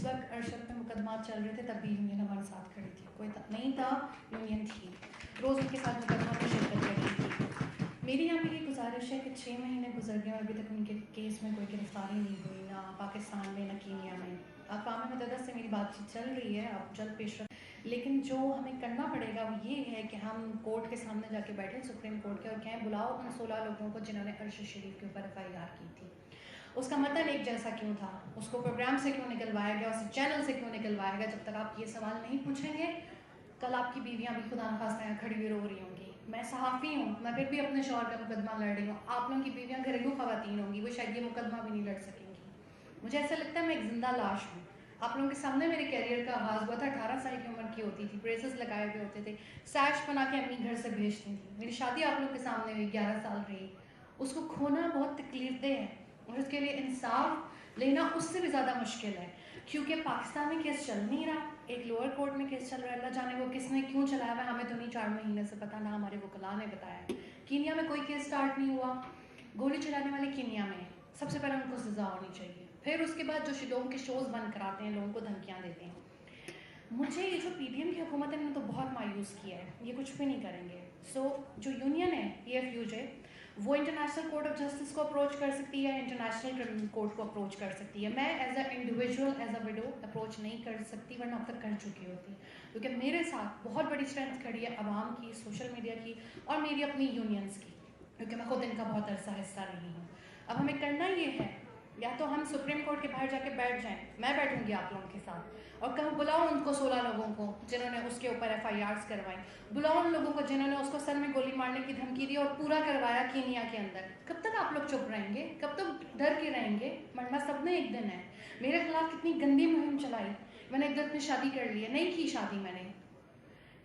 وقت ارشد پہ مقدمات چل رہے تھے تب بھی یونین ہمارے ساتھ کھڑی تھی. کوئی نہیں تھا, یونین تھی, روز ان کے ساتھ مقدمات میں شرکت کرتی تھی. میری یہاں پہ یہ گزارش ہے کہ 6 مہینے گزر گئے اور ابھی تک ان کے کیس میں کوئی گرفتاری نہیں ہوئی, نہ پاکستان میں نہ کینیا میں. اقوام متحدہ سے میری بات چیت چل رہی ہے, آپ جلد پیش رکھ, لیکن جو ہمیں کرنا پڑے گا وہ یہ ہے کہ ہم کورٹ کے سامنے جا کے بیٹھیں, سپریم کورٹ کے, اور کہیں بلاؤ ان 16 لوگوں کو جنہوں نے ارشد شریف کے اوپر FIR کی تھی. اس کا متن ایک جیسا کیوں تھا, اس کو پروگرام سے کیوں نکلوایا گیا, اسے چینل سے کیوں نکلوایا گیا. جب تک آپ یہ سوال نہیں پوچھیں گے, کل آپ کی بیویاں بھی خدا نخواستہ یہاں کھڑی ہوئی رو رہی ہوں گی. میں صحافی ہوں, میں پھر بھی اپنے شوہر کا مقدمہ لڑ رہی ہوں. آپ لوگوں کی بیویاں گھریلو خواتین ہوں گی, وہ شاید یہ مقدمہ بھی نہیں لڑ سکیں گی. مجھے ایسا لگتا ہے میں ایک زندہ لاش ہوں. آپ لوگوں کے سامنے میرے کیریئر کا آغاز ہوا تھا, 18 سال کی عمر کی ہوتی تھی, بریسز لگائے ہوئے ہوتے تھے, سیش بنا کے امی گھر سے بھیجتی تھی. میری شادی آپ لوگ کے سامنے ہوئی, 11 سال رہی. اس کو کھونا بہت تکلیف دہ ہے, اور اس کے لیے انصاف لینا اس سے بھی زیادہ مشکل ہے, کیونکہ پاکستان میں کیس چل نہیں رہا. ایک لوور کورٹ میں کیس چل رہا ہے, اللہ جانے وہ کس نے کیوں چلایا ہوا, ہمیں تو نہیں 4 مہینے سے پتہ, نہ ہمارے وکلاء نے بتایا. کینیا میں کوئی کیس سٹارٹ نہیں ہوا. گولی چلانے والے کینیا میں, سب سے پہلے ان کو سزا ہونی چاہیے. پھر اس کے بعد جو لوگوں کے شوز بند کراتے ہیں, لوگوں کو دھمکیاں دیتے ہیں. مجھے یہ جو PDM کی حکومت ہے, انہوں نے تو بہت مایوس کیا ہے, یہ کچھ بھی نہیں کریں گے. سو جو یونین ہے EFUJ, وہ انٹرنیشنل کورٹ آف جسٹس کو اپروچ کر سکتی ہے, انٹرنیشنل کرمنل کورٹ کو اپروچ کر سکتی ہے. میں as a individual, as a وڈو approach نہیں کر سکتی, ورنہ اب تک کر چکی ہوتی, کیونکہ میرے ساتھ بہت بڑی اسٹرینتھ کھڑی ہے عوام کی, سوشل میڈیا کی, اور میری اپنی یونینس کی, کیونکہ میں خود ان کا بہت عرصہ حصہ رہی ہوں. اب ہمیں کرنا یہ ہے, یا تو ہم سپریم کورٹ کے باہر جا کے بیٹھ جائیں, میں بیٹھوں گی آپ لوگوں کے ساتھ, اور کہوں بلاؤ ان کو 16 لوگوں کو جنہوں نے اس کے اوپر FIRs کروائیں, بلاؤ ان لوگوں کو جنہوں نے اس کو سر میں گولی مارنے کی دھمکی دی اور پورا کروایا کینیا کے اندر. کب تک آپ لوگ چپ رہیں گے, کب تک ڈر کے رہیں گے؟ مرنا سب نے ایک دن ہے. میرے خلاف کتنی گندی مہم چلائی, میں نے ایک دن میں شادی کر لی ہے, نہیں کی شادی میں نے.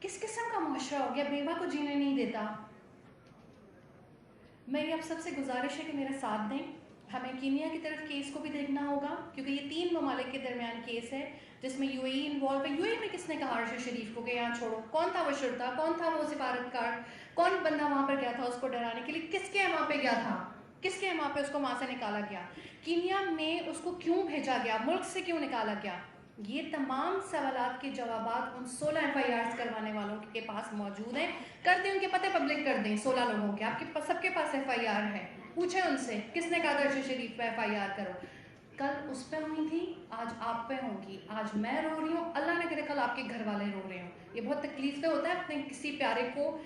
کس قسم کا معاشرہ ہو گیا, بیوہ کو جینے نہیں دیتا. میری آپ سب سے گزارش ہے کہ میرا ساتھ دیں. ہمیں کینیا کی طرف کیس کو بھی دیکھنا ہوگا, کیونکہ یہ 3 ممالک کے درمیان کیس ہے جس میں UAE انوالو ہے. UAE میں کس نے کہا ارشد شریف کو کہ یہاں چھوڑو؟ کون تھا وہ شرطا, کون تھا وہ سفارتکار, کون بندہ وہاں پر گیا تھا اس کو ڈرانے کے لیے, کس کے وہاں پہ گیا تھا, کس کے وہاں پہ اس کو وہاں سے نکالا گیا, کینیا میں اس کو کیوں بھیجا گیا, ملک سے کیوں نکالا گیا؟ یہ تمام سوالات کے جوابات ان 16 FIRs کروانے والوں کے پاس موجود ہیں. کر دیں, ان کے پتہ پبلک کر دیں. 16 لوگوں کے, آپ کے سب کے پاس FIR ہے, پوچھیں ان سے کس نے کہا ارشد شریف پہ FIR کرو. کل اس پہ ہوئی تھی, آج آپ پہ ہوں گی. آج میں رو رہی ہوں, اللہ نہ کرے کل آپ کے گھر والے رو رہے ہوں. یہ بہت تکلیف دہ ہوتا ہے اپنے کسی پیارے کو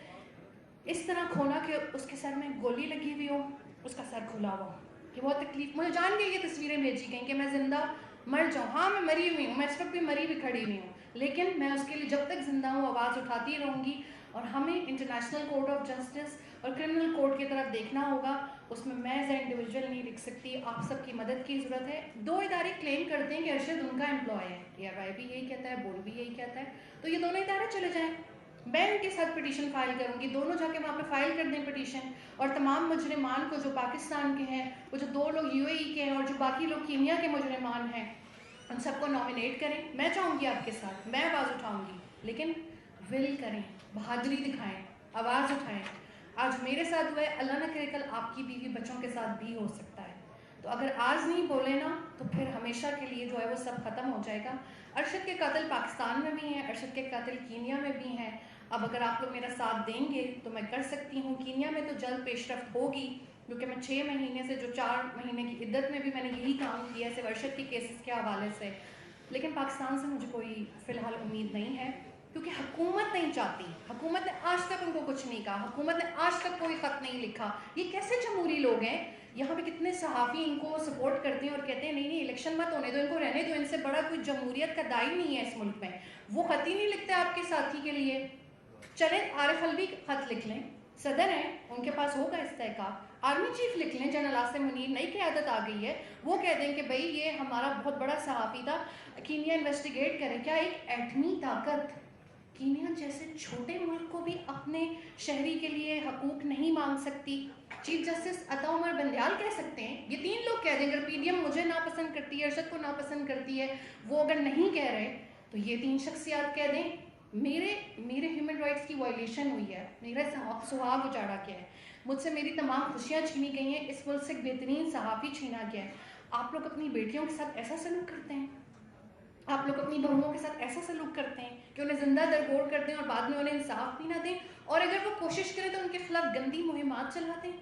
اس طرح کھونا کہ اس کے سر میں گولی لگی ہوئی ہو, اس کا سر کھلا ہوا. یہ بہت تکلیف, مجھے جان کے یہ تصویریں بھیجی گئیں کہ میں زندہ مر جاؤں. ہاں میں مری ہوئی ہوں, میں اس وقت بھی مری بھی کھڑی ہوئی ہوں, لیکن میں اس کے لیے جب تک زندہ ہوں آواز اٹھاتی رہوں گی. اور ہمیں انٹرنیشنل کورٹ آف جسٹس اور کرمنل کورٹ کی طرف دیکھنا ہوگا. اس میں ایز اے انڈیویجول نہیں لکھ سکتی, آپ سب کی مدد کی ضرورت ہے. 2 ادارے کلیم کرتے ہیں کہ ارشد ان کا امپلائی ہے, PRI بھی یہی کہتا ہے, بورڈ بھی یہی کہتا ہے, تو یہ دونوں ادارے چلے جائیں. میں ان کے ساتھ پٹیشن فائل کروں گی, دونوں جا کے وہاں پہ فائل کر دیں پٹیشن, اور تمام مجرمان کو جو پاکستان کے ہیں, وہ جو 2 لوگ UAE کے ہیں, اور جو باقی لوگ کینیا کے مجرمان ہیں, ان سب کو نامینیٹ کریں. میں چاہوں گی آپ کے ساتھ, میں آواز اٹھاؤں گی, لیکن ول کریں, بہادری دکھائیں, آواز اٹھائیں. آج میرے ساتھ ہوا ہے, اللہ نہ کرے کل آپ کی بیوی بچوں کے ساتھ بھی ہو سکتا ہے. تو اگر آج نہیں بولے نا تو پھر ہمیشہ کے لیے جو ہے وہ سب ختم ہو جائے گا. ارشد کے قاتل پاکستان میں بھی ہیں, ارشد کے قاتل کینیا میں بھی ہیں. اب اگر آپ لوگ میرا ساتھ دیں گے تو میں کر سکتی ہوں. کینیا میں تو جلد پیش رفت ہوگی, کیونکہ میں 6 مہینے سے, جو 4 مہینے کی عدت میں بھی میں نے یہی کام کیا ہے صرف ارشد کی کیسز کے حوالے سے. لیکن پاکستان سے مجھے کوئی فی الحال امید نہیں ہے, کیونکہ حکومت نہیں چاہتی. حکومت نے آج تک ان کو کچھ نہیں کہا, حکومت نے آج تک کوئی خط نہیں لکھا. یہ کیسے جمہوری لوگ ہیں؟ یہاں پہ کتنے صحافی ان کو سپورٹ کرتے ہیں اور کہتے ہیں نہیں نہیں الیکشن مت ہونے دو, ان کو رہنے دو, ان سے بڑا کوئی جمہوریت کا داعی نہیں ہے اس ملک میں. وہ خط ہی نہیں لکھتے آپ کے ساتھی کے لیے. چلیں عارف الوی خط لکھ لیں, صدر ہیں, ان کے پاس ہوگا استحقاق. آرمی چیف لکھ لیں, جنرل عاصم منیر, نئی قیادت آ گئی ہے, وہ کہہ دیں کہ بھئی یہ ہمارا بہت بڑا صحافی تھا, کینیا انویسٹیگیٹ کریں. کیا ایک ایٹمی طاقت کینیا جیسے چھوٹے ملک کو بھی اپنے شہری کے لیے حقوق نہیں مانگ سکتی؟ چیف جسٹس عطا عمر بندیال کہہ سکتے ہیں, یہ 3 لوگ کہہ دیں. اگر PDM مجھے ناپسند کرتی ہے, ارشد کو ناپسند کرتی ہے, وہ اگر نہیں کہہ رہے تو یہ 3 شخصیات کہہ دیں میرے ہیومن رائٹس کی وائلیشن ہوئی ہے, میرا سہاگ اجاڑا گیا ہے, مجھ سے میری تمام خوشیاں چھینی گئی ہیں, اس ملک سے ایک بہترین صحافی چھینا گیا ہے. آپ لوگ اپنی بیٹیوں کے ساتھ ایسا سلوک کرتے ہیں؟ آپ لوگ اپنی بہوؤں کے ساتھ ایسا سلوک کرتے ہیں کہ انہیں زندہ درگور کر دیں اور بعد میں انہیں انصاف بھی نہ دیں، اور اگر وہ کوشش کریں تو ان کے خلاف گندی مہمات چلاتے ہیں۔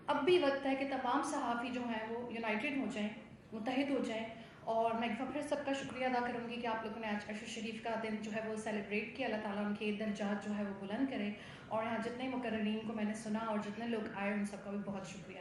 اب بھی وقت ہے کہ تمام صحافی جو ہیں وہ یونائٹڈ ہو جائیں، متحد ہو جائیں، اور میں ایک بار پھر سب کا شکریہ ادا کروں گی کہ آپ لوگوں نے آج عرش شریف کا دن جو ہے وہ سیلیبریٹ کیا۔ اللہ تعالیٰ ان کے درجات جو ہے وہ بلند کرے، اور یہاں جتنے مقررین کو میں نے سنا اور جتنے لوگ آئے ان سب کا بھی بہت شکریہ۔